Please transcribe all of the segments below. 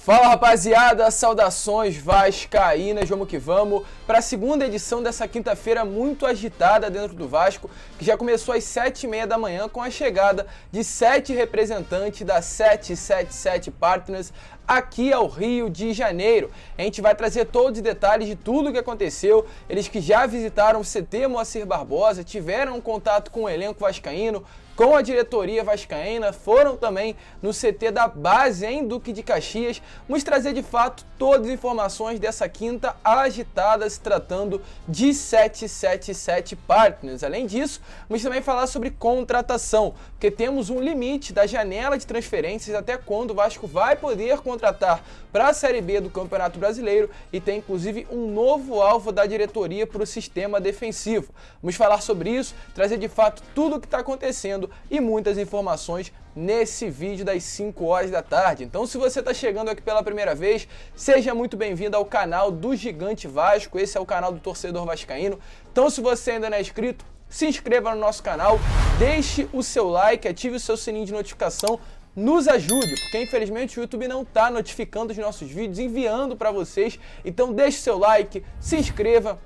Fala rapaziada, saudações vascaínas, vamos que vamos para a segunda edição dessa quinta-feira muito agitada dentro do Vasco, que já começou às 7h30 da manhã com a chegada de 7 representantes da 777 Partners aqui ao Rio de Janeiro. A gente vai trazer todos os detalhes de tudo o que aconteceu, eles que já visitaram o CT Moacir Barbosa, tiveram um contato com o elenco vascaíno, com a diretoria vascaína, foram também no CT da base em Duque de Caxias. Vamos trazer de fato todas as informações dessa quinta agitada se tratando de 777 Partners. Além disso, vamos também falar sobre contratação, porque temos um limite da janela de transferências até quando o Vasco vai poder contratar para a Série B do Campeonato Brasileiro e tem inclusive um novo alvo da diretoria para o sistema defensivo. Vamos falar sobre isso, trazer de fato tudo o que está acontecendo e muitas informações nesse vídeo das 5 horas da tarde. Então, se você está chegando aqui pela primeira vez, seja muito bem-vindo ao canal do Gigante Vasco. Esse é o canal do torcedor vascaíno. Então, se você ainda não é inscrito, se inscreva no nosso canal, deixe o seu like, ative o seu sininho de notificação, nos ajude, porque infelizmente o YouTube não está notificando os nossos vídeos, enviando para vocês. Então, deixe o seu like, se inscreva,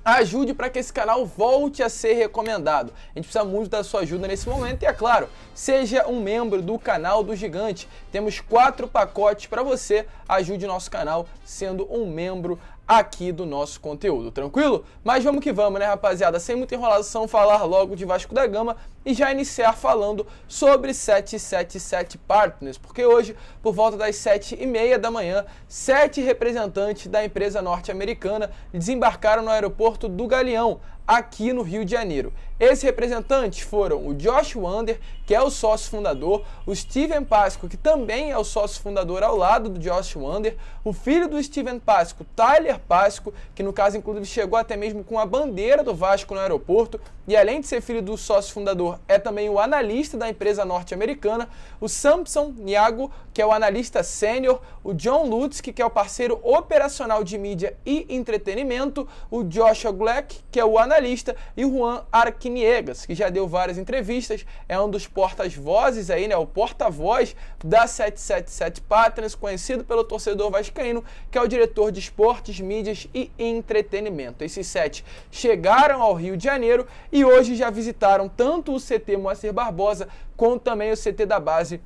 ajude para que esse canal volte a ser recomendado. A gente precisa muito da sua ajuda nesse momento e, é claro, seja um membro do canal do Gigante. Temos 4 pacotes para você. Ajude o nosso canal sendo um membro aqui do nosso conteúdo, tranquilo? Mas vamos que vamos, né, rapaziada? Sem muita enrolação, falar logo de Vasco da Gama e já iniciar falando sobre 777 Partners, porque hoje, por volta das 7h30 da manhã, 7 representantes da empresa norte-americana desembarcaram no aeroporto do Galeão, aqui no Rio de Janeiro. Esses representantes foram o Josh Wander, que é o sócio fundador, o Steven Pasco, que também é o sócio fundador ao lado do Josh Wander, o filho do Steven Pasco, Tyler Pasco, que no caso inclusive chegou até mesmo com a bandeira do Vasco no aeroporto, e além de ser filho do sócio fundador, é também o analista da empresa norte-americana, o Samson Niago, que é o analista sênior, o John Lutzky, que é o parceiro operacional de mídia e entretenimento, o Joshua Gleck, que é o analista, e o Juan Arquiniegas, que já deu várias entrevistas, é um dos porta-vozes aí, né, o porta-voz da 777 Partners, conhecido pelo torcedor vascaíno, que é o diretor de esportes, mídias e entretenimento. Esses 7 chegaram ao Rio de Janeiro e hoje já visitaram tanto o CT Moacir Barbosa quanto também o CT da base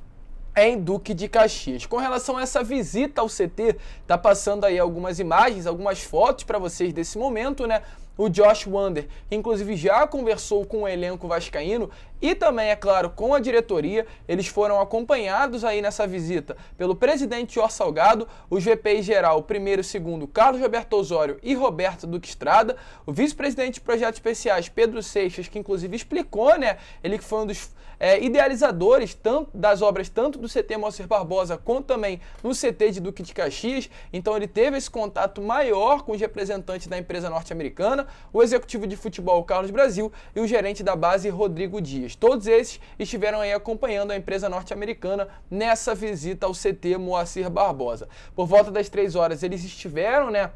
em Duque de Caxias. Com relação a essa visita ao CT, tá passando aí algumas imagens, algumas fotos para vocês desse momento, né? O Josh Wander, que inclusive já conversou com o elenco vascaíno e também, é claro, com a diretoria. Eles foram acompanhados aí nessa visita pelo presidente Jorge Salgado, os VPs geral, primeiro e segundo, Carlos Roberto Osório e Roberto Duque Estrada, o vice-presidente de projetos especiais, Pedro Seixas, que inclusive explicou, né, ele que foi um dos idealizadores tanto das obras tanto do CT Moacir Barbosa quanto também no CT de Duque de Caxias. Então ele teve esse contato maior com os representantes da empresa norte-americana, o executivo de futebol Carlos Brasil e o gerente da base Rodrigo Dias. Todos esses estiveram aí acompanhando a empresa norte-americana nessa visita ao CT Moacir Barbosa. Por volta das 3 horas eles estiveram, né,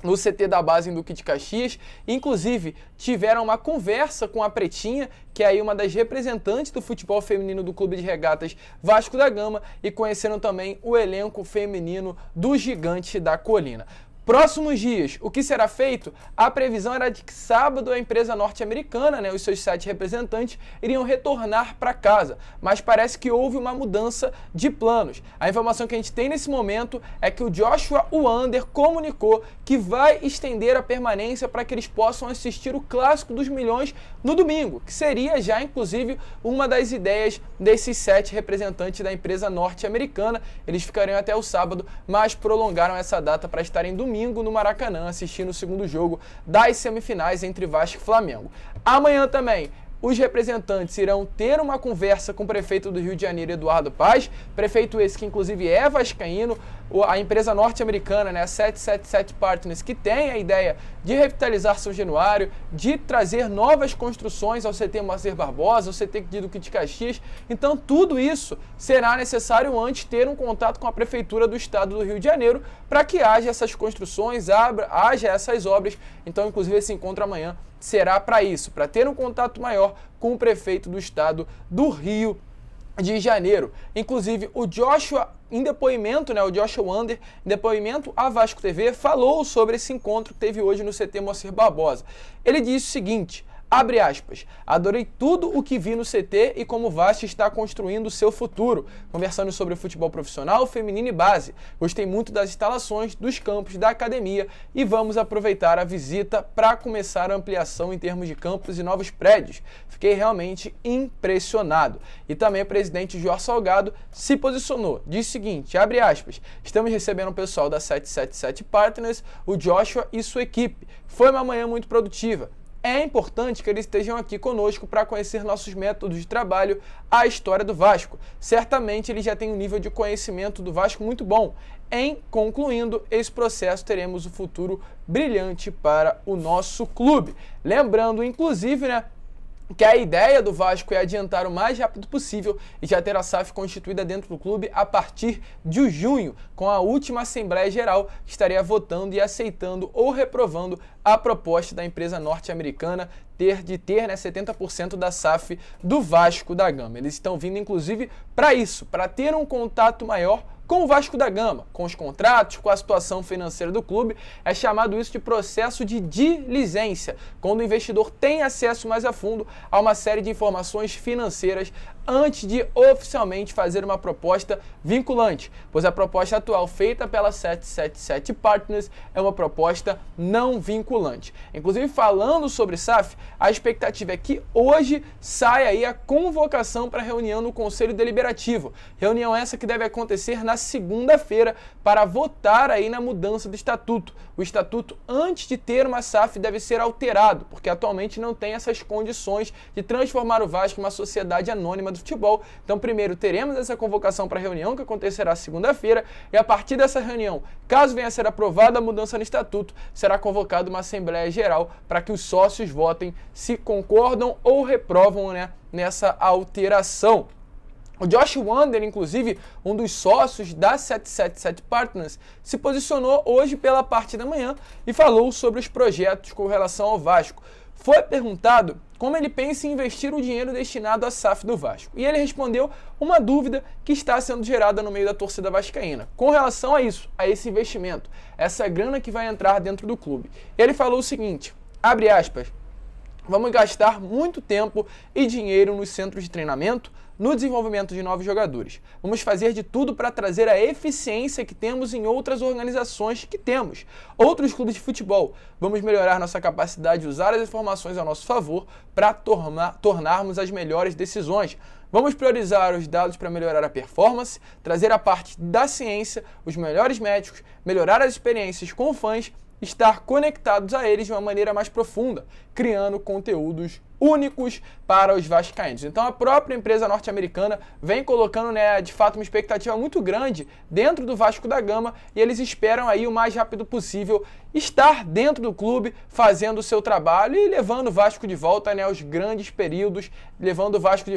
no CT da base em Duque de Caxias, inclusive tiveram uma conversa com a Pretinha, que é aí uma das representantes do futebol feminino do Clube de Regatas Vasco da Gama, e conheceram também o elenco feminino do Gigante da Colina. Próximos dias, o que será feito? A previsão era de que sábado a empresa norte-americana, né, os seus 7 representantes, iriam retornar para casa, mas parece que houve uma mudança de planos. A informação que a gente tem nesse momento é que o Joshua Wander comunicou que vai estender a permanência para que eles possam assistir o Clássico dos Milhões no domingo, que seria já inclusive uma das ideias desses 7 representantes da empresa norte-americana. Eles ficariam até o sábado, mas prolongaram essa data para estarem domingo no Maracanã, assistindo o segundo jogo das semifinais entre Vasco e Flamengo. Amanhã também, os representantes irão ter uma conversa com o prefeito do Rio de Janeiro, Eduardo Paz, prefeito esse que inclusive é vascaíno, a empresa norte-americana, né, a 777 Partners, que tem a ideia de revitalizar São Januário, de trazer novas construções ao CT Moacir Barbosa, ao CT de Duque de Caxias. Então tudo isso será necessário antes ter um contato com a Prefeitura do Estado do Rio de Janeiro para que haja essas construções, haja essas obras. Então, inclusive, esse encontro amanhã será para isso, para ter um contato maior com o prefeito do Estado do Rio de janeiro. Inclusive, o Joshua, em depoimento, o Joshua Wander, em depoimento à Vasco TV, falou sobre esse encontro que teve hoje no CT Moacir Barbosa. Ele disse o seguinte: abre aspas, adorei tudo o que vi no CT e como o Vasco está construindo o seu futuro, conversando sobre o futebol profissional, feminino e base. Gostei muito das instalações, dos campos, da academia e vamos aproveitar a visita para começar a ampliação em termos de campos e novos prédios. Fiquei realmente impressionado. E também o presidente Jorge Salgado se posicionou, disse o seguinte, abre aspas, estamos recebendo o pessoal da 777 Partners, o Joshua e sua equipe. Foi uma manhã muito produtiva. É importante que eles estejam aqui conosco para conhecer nossos métodos de trabalho, a história do Vasco. Certamente eles já têm um nível de conhecimento do Vasco muito bom. Em concluindo esse processo, teremos um futuro brilhante para o nosso clube. Lembrando, inclusive, que a ideia do Vasco é adiantar o mais rápido possível e já ter a SAF constituída dentro do clube a partir de junho, com a última Assembleia Geral que estaria votando e aceitando ou reprovando a proposta da empresa norte-americana de ter 70% da SAF do Vasco da Gama. Eles estão vindo, inclusive, para isso, para ter um contato maior com o Vasco da Gama, com os contratos, com a situação financeira do clube. É chamado isso de processo de diligência, quando o investidor tem acesso mais a fundo a uma série de informações financeiras antes de oficialmente fazer uma proposta vinculante, pois a proposta atual feita pela 777 Partners é uma proposta não vinculante. Inclusive, falando sobre SAF, a expectativa é que hoje saia aí a convocação para a reunião no Conselho Deliberativo. Reunião essa que deve acontecer na segunda-feira para votar aí na mudança do estatuto. O estatuto, antes de ter uma SAF, deve ser alterado, porque atualmente não tem essas condições de transformar o Vasco em uma sociedade anônima do futebol. Então, primeiro teremos essa convocação para a reunião que acontecerá segunda-feira e a partir dessa reunião, caso venha a ser aprovada a mudança no estatuto, será convocada uma Assembleia Geral para que os sócios votem se concordam ou reprovam nessa alteração. O Josh Wander, inclusive, um dos sócios da 777 Partners, se posicionou hoje pela parte da manhã e falou sobre os projetos com relação ao Vasco. Foi perguntado como ele pensa em investir o dinheiro destinado à SAF do Vasco. E ele respondeu uma dúvida que está sendo gerada no meio da torcida vascaína, com relação a isso, a esse investimento, essa grana que vai entrar dentro do clube. Ele falou o seguinte, abre aspas, vamos gastar muito tempo e dinheiro nos centros de treinamento, no desenvolvimento de novos jogadores. Vamos fazer de tudo para trazer a eficiência que temos em outras organizações que temos, outros clubes de futebol. Vamos melhorar nossa capacidade de usar as informações a nosso favor para tornarmos as melhores decisões. Vamos priorizar os dados para melhorar a performance, trazer a parte da ciência, os melhores médicos, melhorar as experiências com fãs, estar conectados a eles de uma maneira mais profunda, criando conteúdos únicos para os vascaínos. Então a própria empresa norte-americana vem colocando, de fato, uma expectativa muito grande dentro do Vasco da Gama e eles esperam aí o mais rápido possível estar dentro do clube, fazendo o seu trabalho e levando o Vasco de volta aos grandes períodos, levando o Vasco de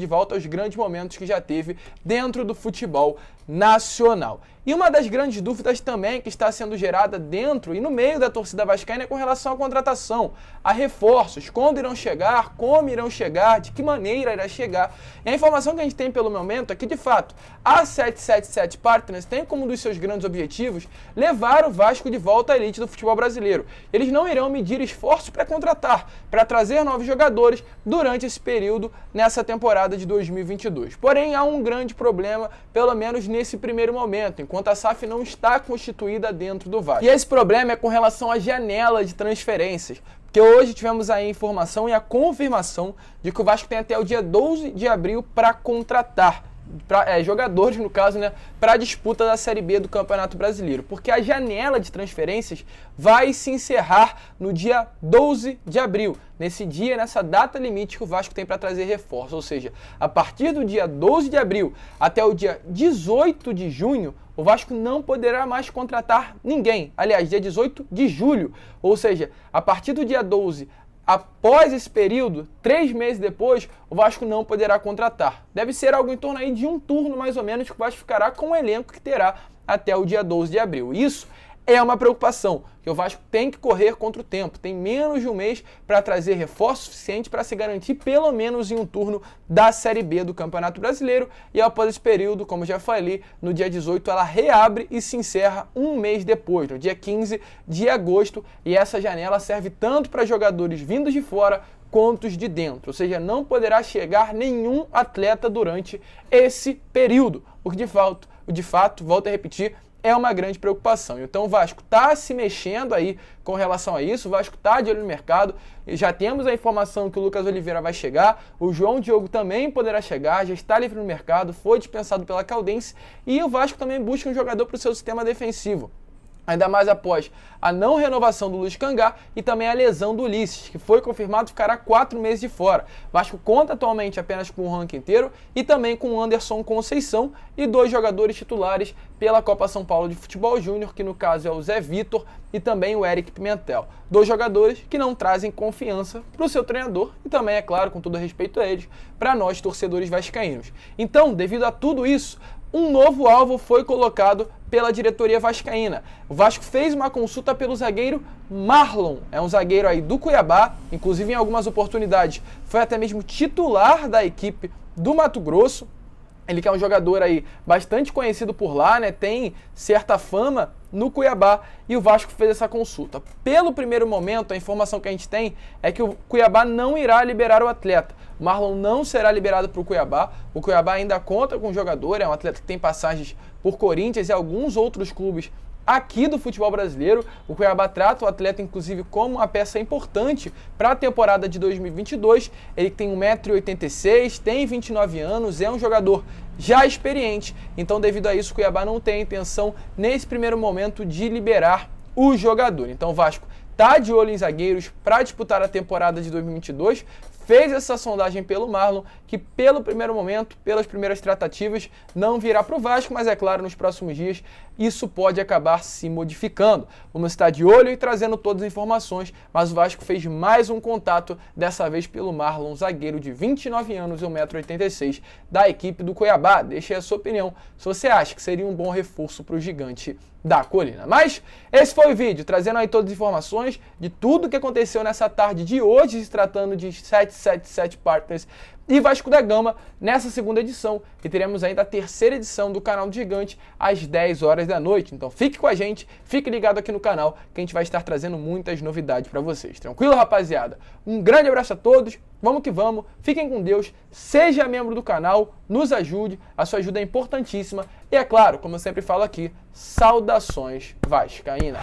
volta aos grandes momentos que já teve dentro do futebol nacional. E uma das grandes dúvidas também que está sendo gerada dentro e no meio da torcida vascaína é com relação à contratação, a reforços, quando irão chegar, como irão chegar, de que maneira irá chegar. E a informação que a gente tem pelo momento é que, de fato, a 777 Partners tem como um dos seus grandes objetivos levar o Vasco de volta à elite do futebol brasileiro. Eles não irão medir esforços para contratar, para trazer novos jogadores durante esse período, nessa temporada de 2022. Porém, há um grande problema, pelo menos nesse primeiro momento, enquanto a SAF não está constituída dentro do Vasco. E esse problema é com relação à janela de transferências, porque hoje tivemos a informação e a confirmação de que o Vasco tem até o dia 12 de abril para contratar jogadores, no caso, para a disputa da Série B do Campeonato Brasileiro, porque a janela de transferências vai se encerrar no dia 12 de abril, nesse dia, nessa data limite que o Vasco tem para trazer reforço, ou seja, a partir do dia 12 de abril até o dia 18 de junho, o Vasco não poderá mais contratar ninguém, aliás, dia 18 de julho, ou seja, a partir do dia 12 após esse período, 3 meses depois, o Vasco não poderá contratar. Deve ser algo em torno aí de um turno, mais ou menos, que o Vasco ficará com o elenco que terá até o dia 12 de abril. Isso é uma preocupação, que o Vasco tem que correr contra o tempo, tem menos de um mês para trazer reforço suficiente para se garantir pelo menos em um turno da Série B do Campeonato Brasileiro, e após esse período, como já falei, no dia 18 ela reabre e se encerra um mês depois, no dia 15 de agosto, e essa janela serve tanto para jogadores vindos de fora quanto os de dentro, ou seja, não poderá chegar nenhum atleta durante esse período, o que de fato, volto a repetir, é uma grande preocupação. Então o Vasco está se mexendo aí com relação a isso, o Vasco está de olho no mercado, e já temos a informação que o Lucas Oliveira vai chegar, o João Diogo também poderá chegar, já está livre no mercado, foi dispensado pela Caldense, e o Vasco também busca um jogador para o seu sistema defensivo. Ainda mais após a não renovação do Luiz Cangá e também a lesão do Ulisses, que foi confirmado ficará 4 meses de fora. Vasco conta atualmente apenas com o ranking inteiro e também com o Anderson Conceição e 2 jogadores titulares pela Copa São Paulo de Futebol Júnior, que no caso é o Zé Vitor e também o Eric Pimentel. 2 jogadores que não trazem confiança para o seu treinador e também, é claro, com todo respeito a eles, para nós torcedores vascaínos. Então, devido a tudo isso, um novo alvo foi colocado pela diretoria vascaína. O Vasco fez uma consulta pelo zagueiro Marlon, é um zagueiro aí do Cuiabá, inclusive em algumas oportunidades foi até mesmo titular da equipe do Mato Grosso. Ele que é um jogador aí bastante conhecido por lá, né? Tem certa fama no Cuiabá, e o Vasco fez essa consulta. Pelo primeiro momento, a informação que a gente tem é que o Cuiabá não irá liberar o atleta. O Marlon não será liberado para o Cuiabá ainda conta com o jogador, é um atleta que tem passagens por Corinthians e alguns outros clubes aqui do futebol brasileiro. O Cuiabá trata o atleta, inclusive, como uma peça importante para a temporada de 2022. Ele tem 1,86 m, tem 29 anos, é um jogador já experiente. Então, devido a isso, o Cuiabá não tem a intenção, nesse primeiro momento, de liberar o jogador. Então, o Vasco está de olho em zagueiros para disputar a temporada de 2022. Fez essa sondagem pelo Marlon, que pelo primeiro momento, pelas primeiras tratativas, não virá para o Vasco, mas é claro, nos próximos dias isso pode acabar se modificando. Vamos estar de olho e trazendo todas as informações, mas o Vasco fez mais um contato, dessa vez pelo Marlon, zagueiro de 29 anos e 1,86 m, da equipe do Cuiabá. Deixe a sua opinião, se você acha que seria um bom reforço para o gigante da colina. Mas esse foi o vídeo, trazendo aí todas as informações de tudo que aconteceu nessa tarde de hoje, se tratando de 777 Partners e Vasco da Gama, nessa segunda edição, e teremos ainda a terceira edição do canal do Gigante às 10 horas da noite. Então fique com a gente, fique ligado aqui no canal, que a gente vai estar trazendo muitas novidades para vocês. Tranquilo, rapaziada? Um grande abraço a todos, vamos que vamos, fiquem com Deus, seja membro do canal, nos ajude, a sua ajuda é importantíssima, e é claro, como eu sempre falo aqui, saudações vascaínas!